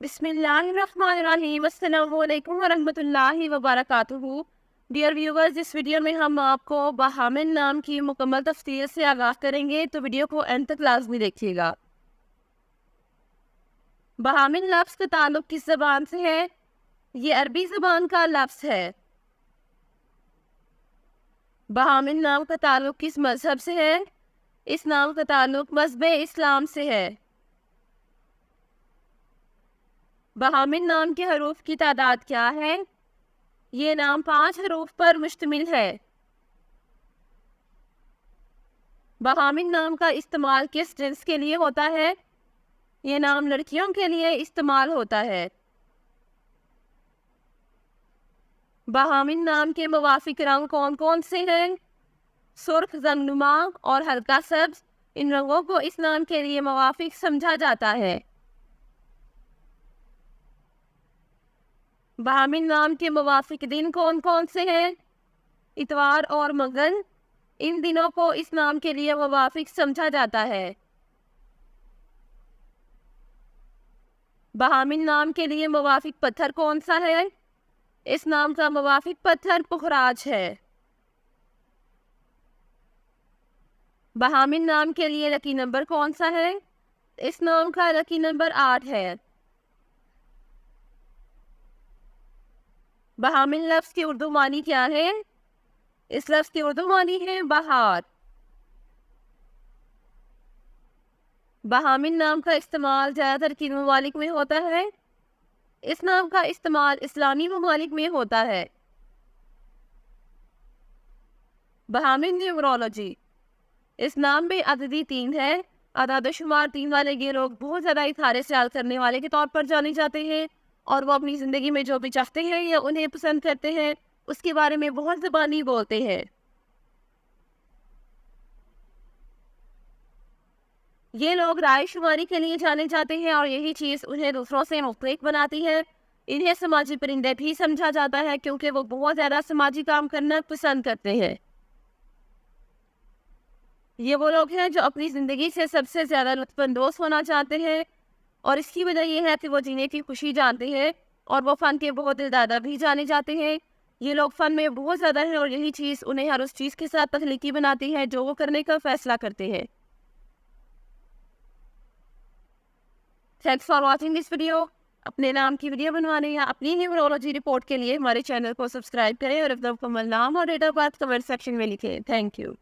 بسم اللہ الرحمن الرحیم، السلام علیکم ورحمۃ اللہ وبرکاتہ۔ ڈیئر ویورز، اس ویڈیو میں ہم آپ کو بہامن نام کی مکمل تفصیل سے آگاہ کریں گے، تو ویڈیو کو اینڈ تک لازمی دیکھیے گا۔ بہامن لفظ کا تعلق کس زبان سے ہے؟ یہ عربی زبان کا لفظ ہے۔ بہامن نام کا تعلق کس مذہب سے ہے؟ اس نام کا تعلق مذہب اسلام سے ہے۔ بہامن نام کے حروف کی تعداد کیا ہے؟ یہ نام 5 حروف پر مشتمل ہے۔ بہامن نام کا استعمال کس جنس کے لیے ہوتا ہے؟ یہ نام لڑکیوں کے لیے استعمال ہوتا ہے۔ بہامن نام کے موافق رنگ کون کون سے ہیں؟ سرخ، زرنما اور ہلکا سبز، ان رنگوں کو اس نام کے لیے موافق سمجھا جاتا ہے۔ بہامن نام کے موافق دن کون کون سے ہیں؟ اتوار اور منگل، ان دنوں کو اس نام کے لیے موافق سمجھا جاتا ہے۔ بہامن نام کے لیے موافق پتھر کون سا ہے؟ اس نام کا موافق پتھر پخراج ہے۔ بہامن نام کے لیے لکی نمبر کون سا ہے؟ اس نام کا لکی نمبر 8 ہے۔ بہامن لفظ کی اردو معنی کیا ہے؟ اس لفظ کی اردو معنی ہے بہار۔ بہامن نام کا استعمال زیادہ تر کن ممالک میں ہوتا ہے؟ اس نام کا استعمال اسلامی ممالک میں ہوتا ہے۔ بہامن نیومرولوجی، اس نام میں عددی 3 ہے۔ اعداد و شمار 3 والے یہ لوگ بہت زیادہ اظہار خیال کرنے والے کے طور پر جانے جاتے ہیں، اور وہ اپنی زندگی میں جو بھی چاہتے ہیں یا انہیں پسند کرتے ہیں اس کے بارے میں بہت زبانی بولتے ہیں۔ یہ لوگ رائے شماری کے لیے جانے جاتے ہیں، اور یہی چیز انہیں دوسروں سے مختلف بناتی ہے۔ انہیں سماجی پرندے بھی سمجھا جاتا ہے کیونکہ وہ بہت زیادہ سماجی کام کرنا پسند کرتے ہیں۔ یہ وہ لوگ ہیں جو اپنی زندگی سے سب سے زیادہ لطف اندوز ہونا چاہتے ہیں، اور اس کی وجہ یہ ہے کہ وہ جینے کی خوشی جانتے ہیں، اور وہ فن کے بہت دلدادہ بھی جانے جاتے ہیں۔ یہ لوگ فن میں بہت زیادہ ہیں، اور یہی چیز انہیں ہر اس چیز کے ساتھ تخلیقی بناتی ہے جو وہ کرنے کا فیصلہ کرتے ہیں۔ Thanks for watching this video. اپنے نام کی ویڈیو بنوانے یا اپنی نیورولوجی رپورٹ کے لیے ہمارے چینل کو سبسکرائب کریں، اور اپنا مکمل نام اور date of birth comment section میں لکھیں۔ Thank you.